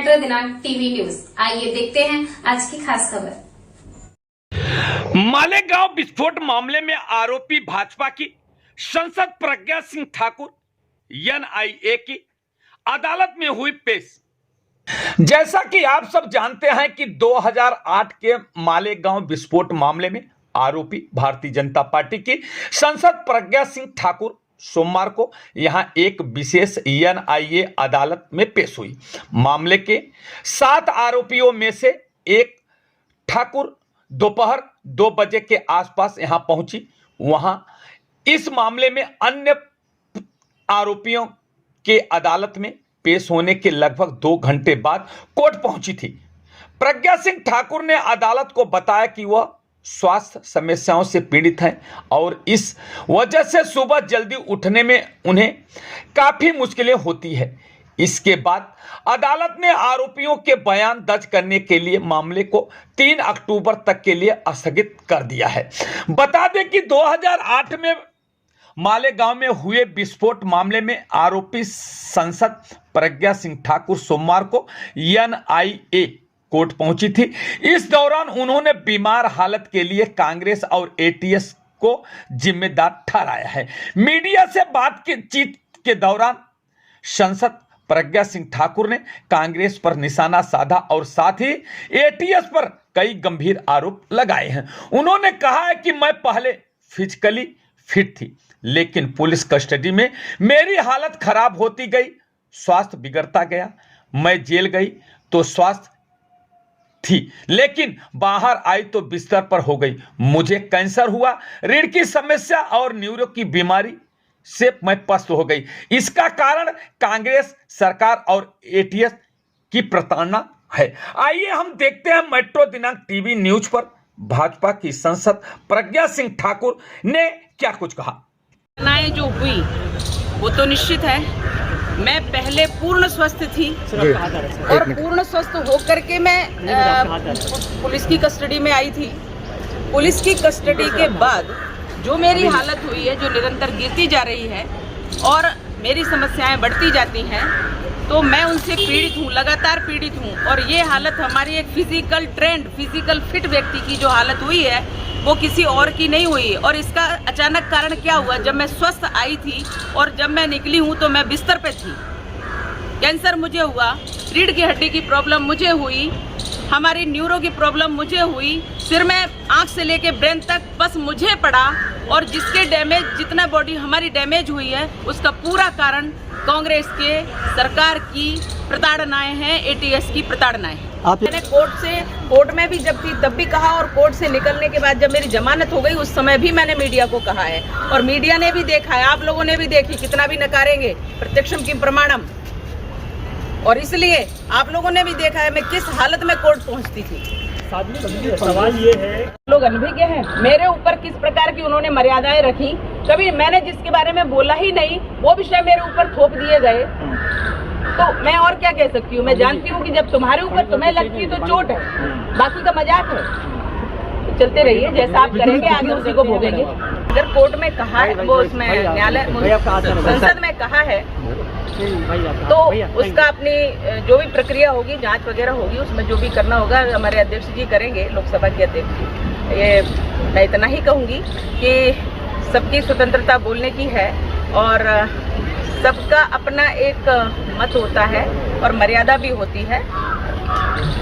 Metro दिनांक TV news. आइए देखते हैं आज की खास खबर। मालेगांव विस्फोट मामले में आरोपी भाजपा की सांसद प्रज्ञा सिंह ठाकुर एनआईए की अदालत में हुई पेश। जैसा कि आप सब जानते हैं कि 2008 के मालेगांव विस्फोट मामले में आरोपी भारतीय जनता पार्टी की सांसद प्रज्ञा सिंह ठाकुर सोमवार को यहां एक विशेष एनआईए अदालत में पेश हुई। मामले के 7 आरोपियों में से एक ठाकुर दोपहर 2 बजे के आसपास यहां पहुंची। वहां इस मामले में अन्य आरोपियों के अदालत में पेश होने के लगभग 2 घंटे बाद कोर्ट पहुंची थी। प्रज्ञा सिंह ठाकुर ने अदालत को बताया कि वह स्वास्थ्य समस्याओं से पीड़ित हैं और इस वजह से सुबह जल्दी उठने में उन्हें काफी मुश्किलें होती है। इसके बाद अदालत ने आरोपियों के बयान दर्ज करने के लिए मामले को 3 अक्टूबर तक के लिए स्थगित कर दिया है। बता दें कि 2008 में मालेगांव में हुए विस्फोट मामले में आरोपी सांसद प्रज्ञा सिंह ठाकुर सोमवार को एनआईए कोर्ट पहुंची थी। इस दौरान उन्होंने बीमार हालत के लिए कांग्रेस और एटीएस को जिम्मेदार ठहराया है। मीडिया से बातचीत के दौरान सांसद प्रज्ञा सिंह ठाकुर ने कांग्रेस पर निशाना साधा और साथ ही एटीएस पर कई गंभीर आरोप लगाए हैं। उन्होंने कहा है कि मैं पहले फिजिकली फिट थी, लेकिन पुलिस कस्टडी में मेरी हालत खराब होती गई, स्वास्थ्य बिगड़ता गया। मैं जेल गई तो स्वास्थ्य थी, लेकिन बाहर आई तो बिस्तर पर हो गई। मुझे कैंसर हुआ, रीढ़ की समस्या और न्यूरो की बीमारी से मैं पस्त हो गई। इसका कारण कांग्रेस सरकार और एटीएस की प्रताड़ना है। आइए हम देखते हैं मेट्रो दिनांक टीवी न्यूज पर भाजपा की सांसद प्रज्ञा सिंह ठाकुर ने क्या कुछ कहा। घटनाएं जो हुई वो तो निश्चित है। मैं पहले पूर्ण स्वस्थ थी और पूर्ण स्वस्थ होकर के मैं पुलिस की कस्टडी में आई थी। पुलिस की कस्टडी के बाद जो मेरी हालत हुई है, जो निरंतर गिरती जा रही है और मेरी समस्याएं बढ़ती जाती हैं, तो मैं उनसे पीड़ित हूँ, लगातार पीड़ित हूँ। और ये हालत हमारी एक फिजिकल ट्रेंड, फिजिकल फिट व्यक्ति की जो हालत हुई है वो किसी और की नहीं हुई। और इसका अचानक कारण क्या हुआ, जब मैं स्वस्थ आई थी और जब मैं निकली हूँ तो मैं बिस्तर पे थी। कैंसर मुझे हुआ, रीढ़ की हड्डी की प्रॉब्लम मुझे हुई, हमारी न्यूरो की प्रॉब्लम मुझे हुई, सिर में आँख से लेके ब्रेन तक बस मुझे पड़ा। और जिसके डैमेज, जितना बॉडी हमारी डैमेज हुई है, उसका पूरा कारण कांग्रेस के सरकार की प्रताड़नाएं हैं, एटीएस की प्रताड़नाएं हैं। मैंने कोर्ट में भी जब थी तब भी कहा, और कोर्ट से निकलने के बाद जब मेरी जमानत हो गई उस समय भी मैंने मीडिया को कहा है, और मीडिया ने भी देखा है, आप लोगों ने भी देखी, कितना भी नकारेंगे प्रत्यक्षम किम प्रमाणम। और इसलिए आप लोगों ने भी देखा है मैं किस हालत में कोर्ट पहुंचती थी। सवाल ये है, लोग अनभिज्ञ हैं मेरे ऊपर किस प्रकार की उन्होंने मर्यादाएं रखी। कभी मैंने जिसके बारे में बोला ही नहीं वो विषय मेरे ऊपर थोप दिए गए, तो मैं और क्या कह सकती हूँ। मैं जानती हूँ कि जब तुम्हारे ऊपर तुम्हें लगती तो चोट है, बाकी का मजाक है। तो चलते रहिए, जैसा आप करेंगे आगे उसी को भोगेंगे। अगर कोर्ट में कहा है, वो उसमें न्यायालय संसद में कहा है, तो उसका अपनी जो भी प्रक्रिया होगी, जांच वगैरह होगी, उसमें जो भी करना होगा हमारे अध्यक्ष जी करेंगे, लोकसभा के अध्यक्ष जी। ये मैं इतना ही कहूँगी कि सबकी स्वतंत्रता बोलने की है और सबका अपना एक मत होता है और मर्यादा भी होती है,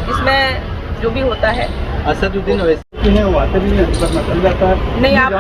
इसमें जो भी होता है। असदुद्दीन ओवैसी है, वो आते भी नहीं। आप,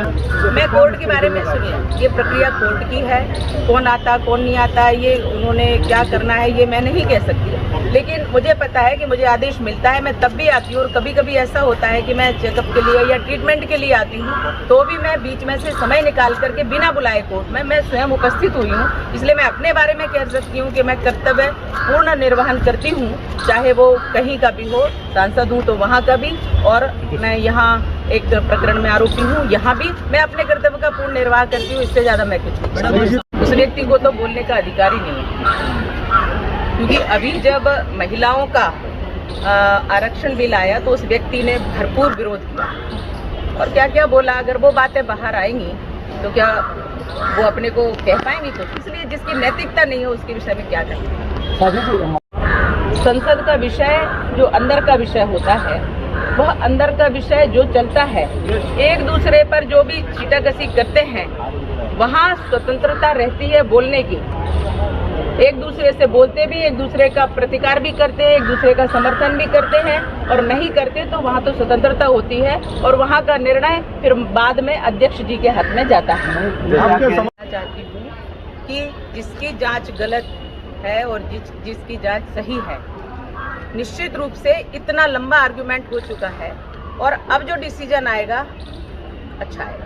मैं कोर्ट के बारे में सुनिए, ये प्रक्रिया कोर्ट की है, कौन आता कौन नहीं आता, ये उन्होंने क्या करना है ये मैं नहीं कह सकती। लेकिन मुझे पता है कि मुझे आदेश मिलता है, मैं तब भी आती हूँ। और कभी कभी ऐसा होता है कि मैं चेकअप के लिए या ट्रीटमेंट के लिए आती हूँ, तो भी मैं बीच में से समय निकाल करके बिना बुलाए कोर्ट में मैं स्वयं उपस्थित हुई हूँ। इसलिए मैं अपने बारे में कह सकती हूँ कि मैं कर्तव्य पूर्ण निर्वहन करती हूँ, चाहे वो कहीं का भी हो, सांसद हूँ तो वहाँ का भी, और मैं यहाँ एक प्रकरण में आरोपी हूँ, यहाँ भी मैं अपने कर्तव्य का पूर्ण निर्वाह करती हूँ। इससे ज्यादा मैं कुछ नहीं। उस व्यक्ति को तो बोलने का अधिकार ही नहीं है, क्योंकि अभी जब महिलाओं का आरक्षण बिल आया तो उस व्यक्ति ने भरपूर विरोध किया और क्या क्या बोला। अगर वो बातें बाहर आएंगी तो क्या वो अपने को कह पाएंगी कुछ? इसलिए जिसकी नैतिकता नहीं है उसके विषय में क्या करें। संसद का विषय जो अंदर का विषय होता है, वह अंदर का विषय जो चलता है, एक दूसरे पर जो भी छीटाकसी करते हैं, वहाँ स्वतंत्रता रहती है बोलने की। एक दूसरे से बोलते भी, एक दूसरे का प्रतिकार भी करते हैं, एक दूसरे का समर्थन भी करते हैं, और नहीं करते तो वहाँ तो स्वतंत्रता होती है और वहाँ का निर्णय फिर बाद में अध्यक्ष जी के हाथ में जाता है। मैं चाहती हूँ कि जिसकी जांच गलत है और जिसकी जांच सही है, निश्चित रूप से इतना लंबा आर्गुमेंट हो चुका है और अब जो डिसीजन आएगा अच्छा आएगा।